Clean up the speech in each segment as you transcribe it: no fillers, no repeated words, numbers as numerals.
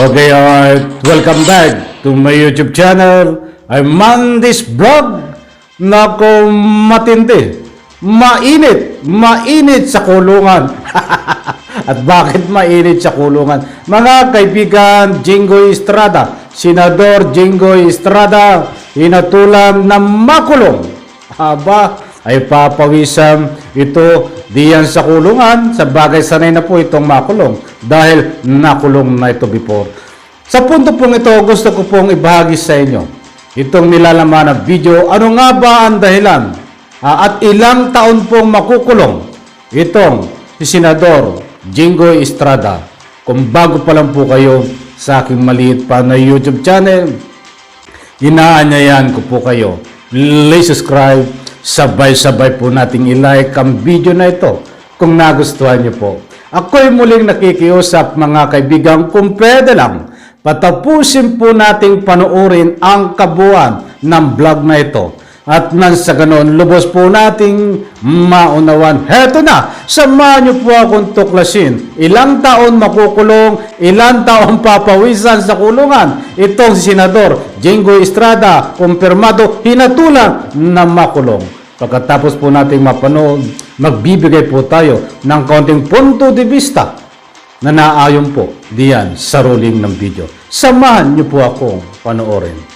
Okay, alright. Welcome back to my YouTube channel. I'm Mandis Vlog. Nako, matindi. Mainit sa kulungan. At bakit mainit sa kulungan? Mga kaibigan, Jinggoy Estrada, Senador Jinggoy Estrada, hinatulan na makulong. Aba, ay papawisan ito diyan sa kulungan. Sa bagay, sanay na po itong makulong dahil nakulong na ito before. Sa punto pong ito, gusto ko pong ibahagi sa inyo itong nilalaman na video. Ano nga ba ang dahilan at ilang taon pong makukulong itong si Senador Jinggoy Estrada? Kung bago pa lang po kayo sa aking maliit pa na YouTube channel, inaanyayan ko po kayo, please subscribe. Sabay-sabay po nating i-like ang video na ito kung nagustuhan niyo po. Ako'y muling nakikiusap mga kaibigan, kung pwede lang, patapusin po nating panoorin ang kabuuan ng vlog na ito. At nang sa ganon, lubos po nating maunawan. Heto na, samahan niyo po akong tuklasin. Ilang taon makukulong, ilang taon papawisan sa kulungan itong si Senador Jinggoy Estrada, kumpirmado, hinatulan na makulong. Pagkatapos po nating mapanood, magbibigay po tayo ng kaunting punto de vista na naayon po diyan sa ruling ng video. Samahan niyo po akong panoorin.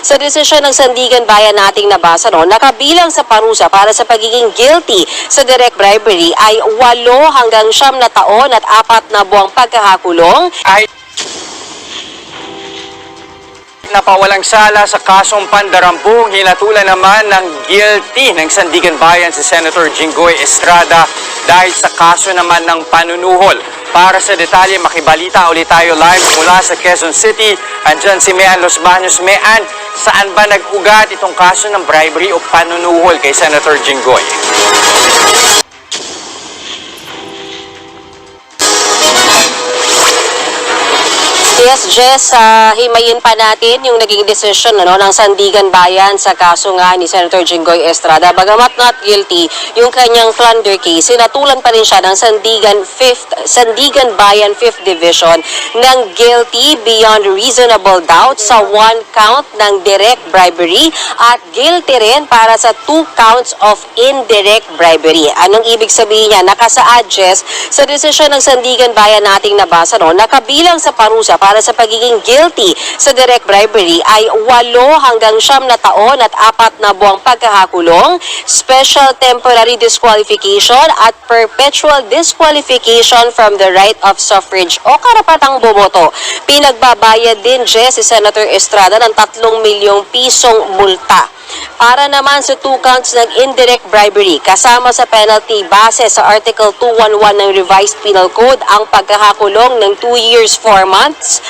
Sa desisyon ng Sandigan Bayan nating nabasa nakabilang sa parusa para sa pagiging guilty sa direct bribery ay 8 hanggang 9 na taon at 4 na buwang pagkakakulong. Ay napawalang sala sa kasong pandarambong, hinatulan naman ng guilty ng Sandigan Bayan si Senator Jinggoy Estrada dahil sa kaso naman ng panunuhol. Para sa detalye, makibalita ulit tayo live mula sa Quezon City. Andyan si Mean Los Baños. Mean, saan ba nag-ugat itong kaso ng bribery o panunuhol kay Senator Jinggoy? Yes, Jess, himayin pa natin yung naging decision ng Sandigan Bayan sa kaso nga ni Senator Jinggoy Estrada. Bagamat not guilty, yung kanyang plunder case, sinatulan pa rin siya ng Sandigan Bayan 5th Division ng guilty beyond reasonable doubt sa 1 count ng direct bribery at guilty rin para sa 2 counts of indirect bribery. Anong ibig sabihin niya? Nakasaad, Jess, sa desisyon ng Sandigan Bayan nating nabasa nakabilang sa parusa para sa pagiging guilty sa direct bribery ay 8 hanggang 9 na taon at 4 na buwang pagkakakulong, special temporary disqualification at perpetual disqualification from the right of suffrage o karapatang bumoto. Pinagbabayad din, Jess, si Senator Estrada ng 3 milyong pisong multa. Para naman sa 2 counts ng indirect bribery, kasama sa penalty base sa Article 211 ng Revised Penal Code ang pagkakakulong ng 2 years 4 months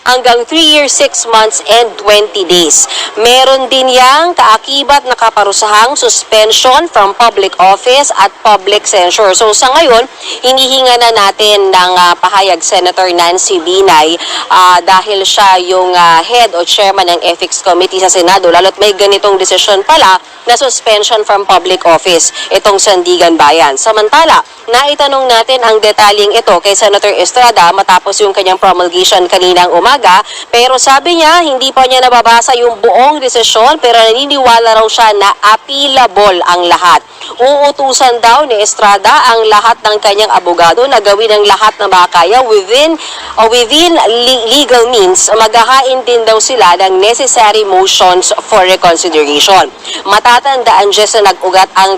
hanggang 3 years, 6 months, and 20 days. Meron din yang kaakibat na kaparusahang suspension from public office at public censure. So sa ngayon, hinihinga na natin ng pahayag Senator Nancy Binay dahil siya yung head o chairman ng Ethics Committee sa Senado. Lalo't may ganitong desisyon pala na suspension from public office itong Sandigan Bayan. Samantala, naitanong natin ang detalyeng ito kay Senator Estrada matapos yung kanyang promulgation kaninang umaga, pero sabi niya hindi pa niya nababasa yung buong desisyon pero naniniwala raw siya na appealable ang lahat. Uutusan daw ni Estrada ang lahat ng kanyang abogado na gawin ang lahat na makakaya within legal means. Maghahain din daw sila ng necessary motions for reconsideration. Matatandaan, Jess, na nag-ugat ang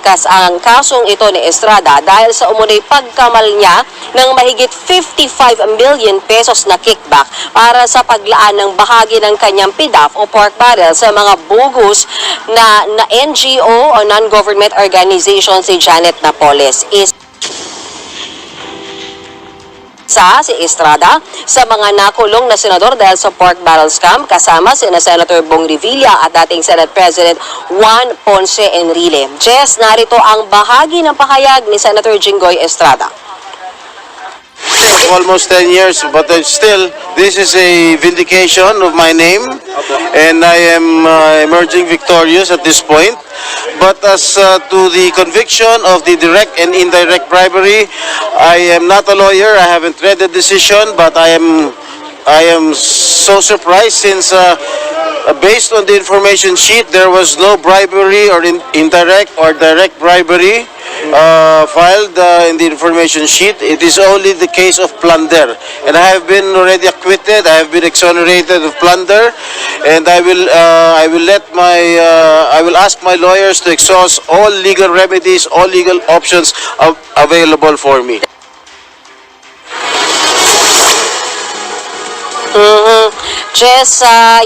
kasong ito ni Estrada dahil sa umunay pagkamal niya ng mahigit 55 million pesos na kickback para sa paglaan ng bahagi ng kanyang PDAF o pork barrel sa mga bogus na NGO o non-government organization si Janet Napoles. Si Estrada sa mga nakulong na senador dahil sa pork barrel scam kasama sina Senator Bong Revilla at dating Senate President Juan Ponce Enrile. Jess, narito ang bahagi ng pahayag ni Senator Jinggoy Estrada. Almost 10 years, but still, this is a vindication of my name, and I am emerging victorious at this point. But as to the conviction of the direct and indirect bribery, I am not a lawyer. I haven't read the decision, but I am so surprised since based on the information sheet, there was no bribery or indirect or direct bribery filed in the information sheet. It is only the case of plunder, and I have been already acquitted. I have been exonerated of plunder, and I will ask my lawyers to exhaust all legal remedies, all legal options available for me. Jess,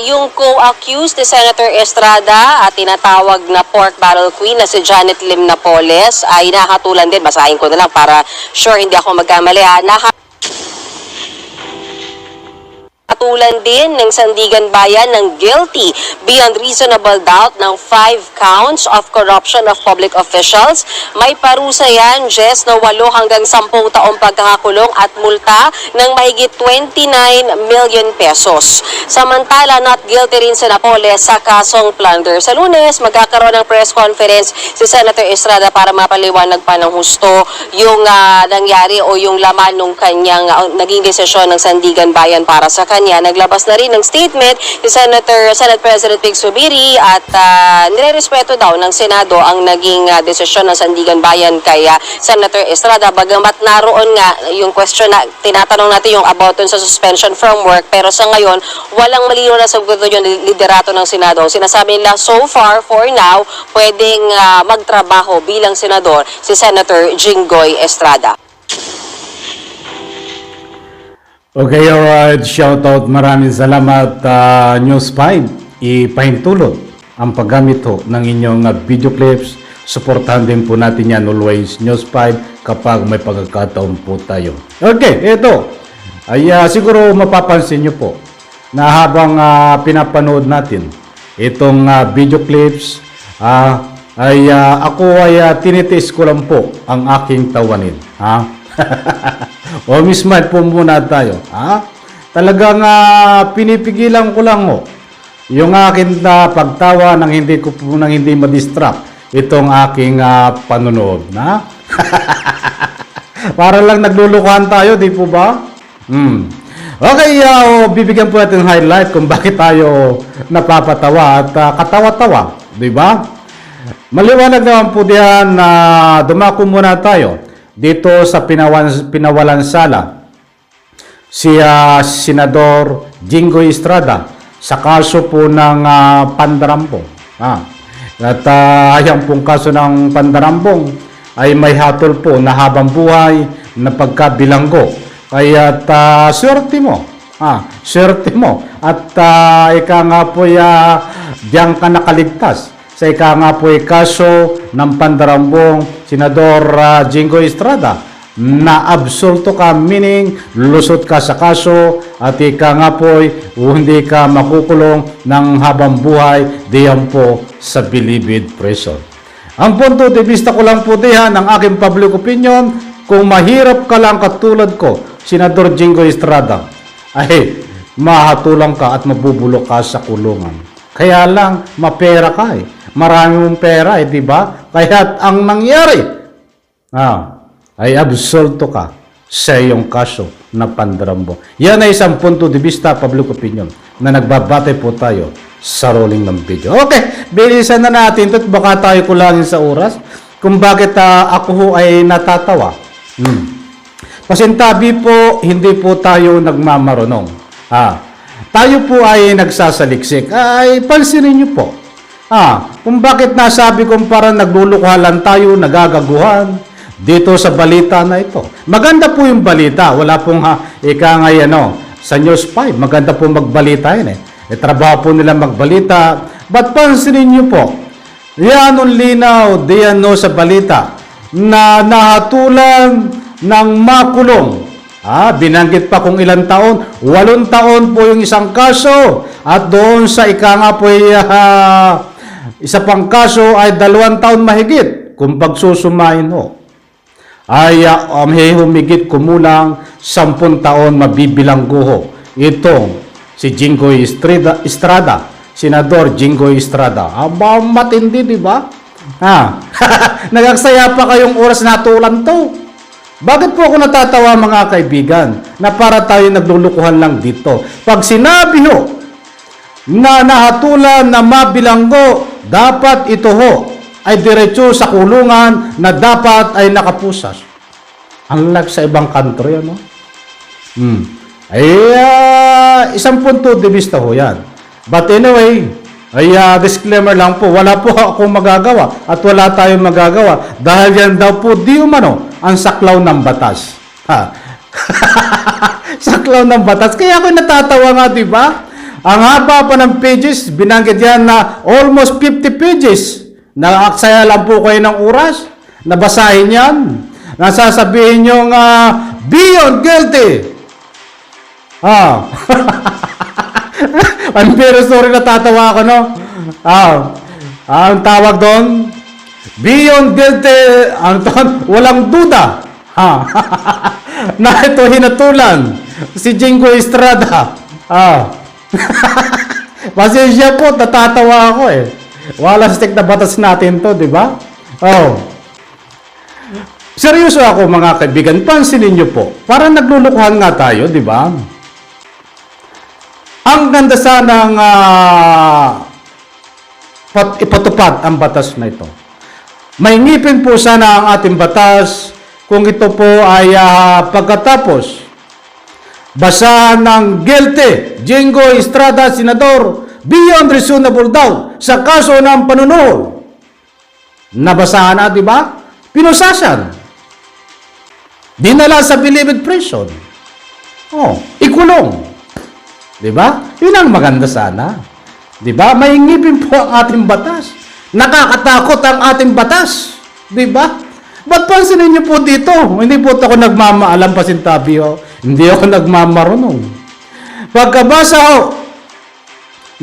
yung co-accused ni Senator Estrada at tinatawag na pork barrel queen na si Janet Lim Napoles ay nakatulan din. Basahin ko na lang para sure hindi ako magkamali. Nakatulan din ng Sandigan Bayan ng guilty beyond reasonable doubt ng 5 counts of corruption of public officials. May parusa yan, Jess, na 8 hanggang 10 taong pagkakakulong at multa ng mahigit 29 million pesos. Samantala, not guilty rin si Napoles sa kasong plunder. Sa Lunes, magkakaroon ng press conference si Senator Estrada para mapaliwanag pa ng husto yung nangyari o yung laman ng kanyang naging desisyon ng Sandigan Bayan para sa kanya. Naglabas na rin ng statement si Senate President Vic Zubiri at nirerespeto daw ng Senado ang naging desisyon ng Sandigan Bayan kay Senator Estrada. Bagamat naroon nga yung question na tinatanong natin yung about sa suspension from work, pero sa ngayon walang malinaw na sagot yung liderato ng Senado. Sinasabi nila so far, for now, pwedeng magtrabaho bilang senador si Senator Jinggoy Estrada. Okay, alright. Shoutout. Maraming salamat, News 5. Ipahintulot ang paggamit ho ng inyong video clips. Suportahan din po natin yan always, News 5, kapag may pagkakataon po tayo. Okay, ito. Ay siguro mapapansin nyo po na habang pinapanood natin itong video clips, ako ay tinitis ko lang po ang aking tawanin. O mismad po muna tayo. Talagang pinipigilan ko lang yung aking pagtawa nang hindi madistract itong aking panonood. Para lang naglulukuhan tayo, di po ba? Okay, bibigyan po natin highlight kung bakit tayo napapatawa at katawa-tawa, di ba? Maliwanag naman po diyan na dumako muna tayo dito sa pinawalan sala si Senador Jinggoy Estrada sa kaso po ng pandarambong. At yung pong kaso ng pandarambong ay may hatol po na habang buhay na pagkabilanggo. Kaya swerte mo. Swerte mo. At ika nga po diyan ka nakaligtas. Sa ika nga po kaso ng pandarambong Senador Jinggoy Estrada na absolto ka, meaning lusot ka sa kaso at ika nga po hindi ka makukulong ng habang buhay diyan po sa Bilibid Prison. Ang punto de vista ko lang po diyan ang aking public opinion, kung mahirap ka lang katulad ko, Senador Jinggoy Estrada, ay mahatulang ka at mabubulok ka sa kulungan. Kaya lang mapera ka Marami mong pera di ba? Kaya ang nangyari ay absolto ka sa iyong kaso na pandarambong. Yan ay isang punto de vista, public opinion, na nagbabate po tayo sa rolling ng video. Okay, bilisan na natin ito at baka tayo kulangin sa oras kung bakit ako ho ay natatawa. Pasintabi po, hindi po tayo nagmamarunong. Tayo po ay nagsasaliksik. Ay, pansinin niyo po. Kung bakit nasabi kong parang naglulukuhan tayo, nagagaguhan dito sa balita na ito. Maganda po yung balita. Wala pong sa News 5. Maganda po magbalita yun trabaho po nila magbalita. But pansinin niyo po, yan ang linaw, diyan sa balita na nahatulan ng makulong. Binanggit pa kung ilang taon, 8 taon po yung isang kaso. At doon sa isa pang kaso ay 2 taon mahigit. Kung pagsusumain ay may humigit kumulang 10 taon mabibilanggo itong si Jinggoy Estrada, Senador Jinggoy Estrada. Matindi, di ba? Ha? Nagaksaya pa kayong oras na tulan to. Bakit po ako natatawa mga kaibigan na para tayo naglulukuhan lang dito? Pag sinabi ho na nahatulan na mabilanggo, dapat ito ho ay diretso sa kulungan na dapat ay nakapusas. Unlike sa ibang country, ano? Isang punto de vista ho yan. But anyway, disclaimer lang po, wala po akong magagawa at wala tayong magagawa dahil yan daw po di umano ang saklaw ng batas. Ha? Saklaw ng batas. Kaya ako natatawa nga, di ba? Ang haba pa ng pages, binanggit yan na almost 50 pages. Naaksaya lang po kayo ng oras. Nabasahin yan. Nasasabihin nyo beyond guilty. Pero sorry, natatawa ako, no? Ang tawag doon, beyond guilty, walang duda. Na ito hinatulan si Jingo Estrada. Pasensya po, natatawa ako eh. Wala stick na batas natin to, di ba? Seryoso ako mga kaibigan, pansinin nyo po. Parang naglulukuhan nga tayo, di ba? Ang ganda sanang ipatupad ang batas na ito. May ngipin po sana ang ating batas kung ito po ay pagkatapos basahan ng guilty, Jingo Estrada, Senador, beyond reasonable doubt sa kaso ng panunuhol. Nabasahan na, di ba? Pinusasan. Dinala sa believed prison. Ikulong. Di ba? Yun ang maganda sana. Di ba? May ngipin po ang ating batas. Nakakatakot ang ating batas. Di ba? Ba't pansinin niyo po dito? Hindi po ako nagmamaalam pasintabi ho. Hindi ako nagmamarunong. Pagkabasa ho,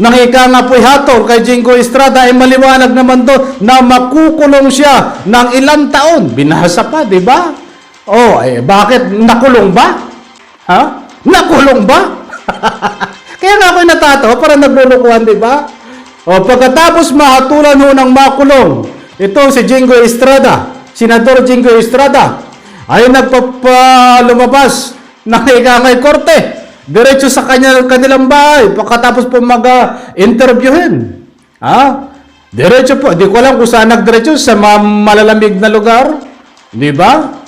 nakika nga po'y hatol kay Jingo Estrada ay maliwanag naman doon na makukulong siya ng ilang taon. Binasa pa, di ba? Bakit? Nakulong ba? Ha? Nakulong ba? Kaya nga ako'y natatawa, parang naglulukuhan, di ba? Pagkatapos mahatulan ho ng makulong, ito si Jingo Estrada, Senador Jingo Estrada, ay lumabas ng ikangay korte, diretso sa kanilang bahay, pagkatapos po mag-interviewin. Diretso po, di ko alam kung saan nagdiretso, sa malalamig na lugar, di ba?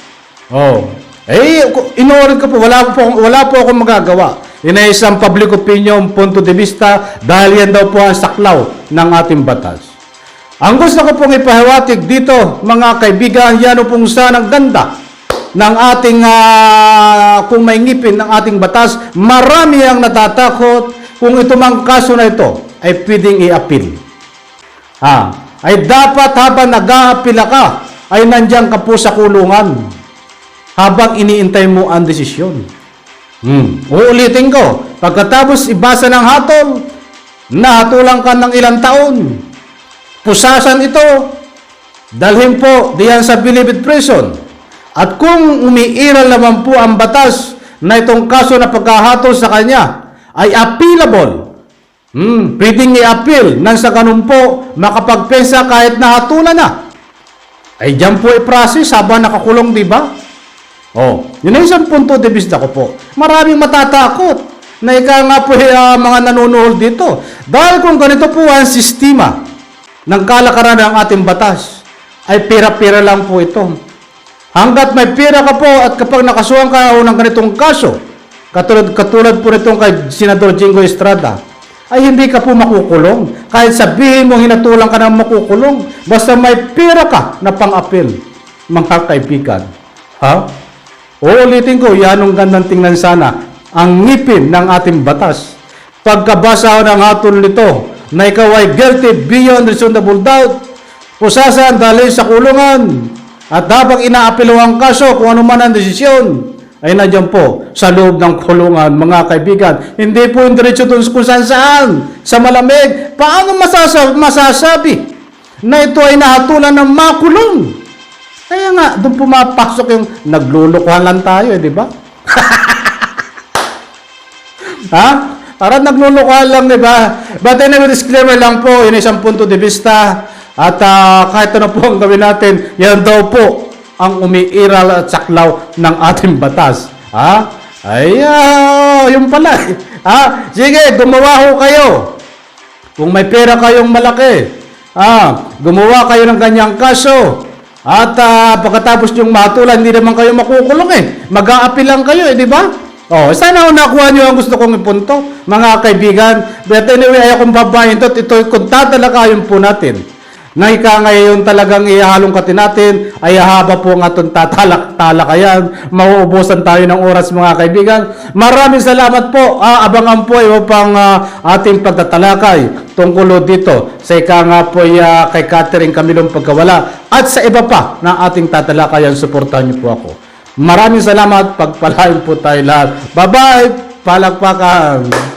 Inuulit ko po, wala po akong magagawa. Yun ay isang public opinion, punto de vista, dahil yan daw po ang saklaw ng ating batas. Ang gusto ko pong ipahiwatig dito, mga kaibigan, yan pong sanang ganda ng ating, kung may ngipin ng ating batas, marami ang natatakot kung ito mang kaso na ito ay pwedeng i-appeal. Ay dapat habang nag-a-appeal ka, ay nandiyan ka po sa kulungan habang iniintay mo ang desisyon. Uulitin ko, pagkatapos ibasa ng hatol, nahatulang ka ng ilang taon, pusasan ito, dalhin po diyan sa believed prison. At kung umiiral naman po ang batas na itong kaso na pagkahatol sa kanya ay appealable, pwedeng i-appeal nang sa ganun po makapagpensa kahit nahatulan na, ay diyan po i-process habang nakakulong, di ba? Yun ay isang punto de vista ko po. Maraming matatakot na nga po mga nanunuhol dito. Dahil kung ganito po ang sistema ng kalakaran ng ating batas, ay pira-pira lang po ito. Hanggat may pira ka po at kapag nakasuhan ka ng ganitong kaso, katulad po nitong kay Senador Jingo Estrada, ay hindi ka po makukulong. Kahit sabihin mo hinatulang ka ng makukulong, basta may pira ka na pang-appeal, mga kaibigan. Uulitin ko, yan ang gandang tingnan sana, ang ngipin ng ating batas. Pagkabasa ng hatol nito, na ikaw ay guilty beyond reasonable doubt, pusasan dahil sa kulungan, at habang inaapilo ang kaso, kung ano man ang desisyon, ay nandiyan po sa loob ng kulungan, mga kaibigan. Hindi po yung diretso doon kung saan sa malamig. Paano masasabi na ito ay nahatulan ng makulong? Kaya nga, doon pumapasok yung naglulukuhan lang tayo, di ba? Parang naglulukuhan lang, di ba? But anyway, disclaimer lang po, yun isang punto de vista. At kahit ano po ang gawin natin, yan daw po ang umiiral at saklaw ng ating batas. Ha? Ay, yun pala. Ha? Sige, gumawa ho kayo. Kung may pera kayong malaki, gumawa kayo ng ganyang kaso. At pagkatapos yung matulan, hindi naman kayo makukulong eh. Mag-a-appeal lang kayo eh, di ba? Oh, sana ho nakuha nyo ang gusto kong ipunto, mga kaibigan. But anyway, ayaw kong babayin ito. Ito, kung tatalakayin po natin, na ika ngayon talagang ihalong katin natin, ay haba po ang atong tatalakayan. Mauubusan tayo ng oras, mga kaibigan. Maraming salamat po. Abangan po upang ating pagtatalakay tungkol dito sa ika nga po kay Catherine Camilong Pagkawala at sa iba pa na ating tatalakayan. Suportahan niyo po ako. Maraming salamat. Pagpalain po tayo lahat. Bye-bye. Palakpakan.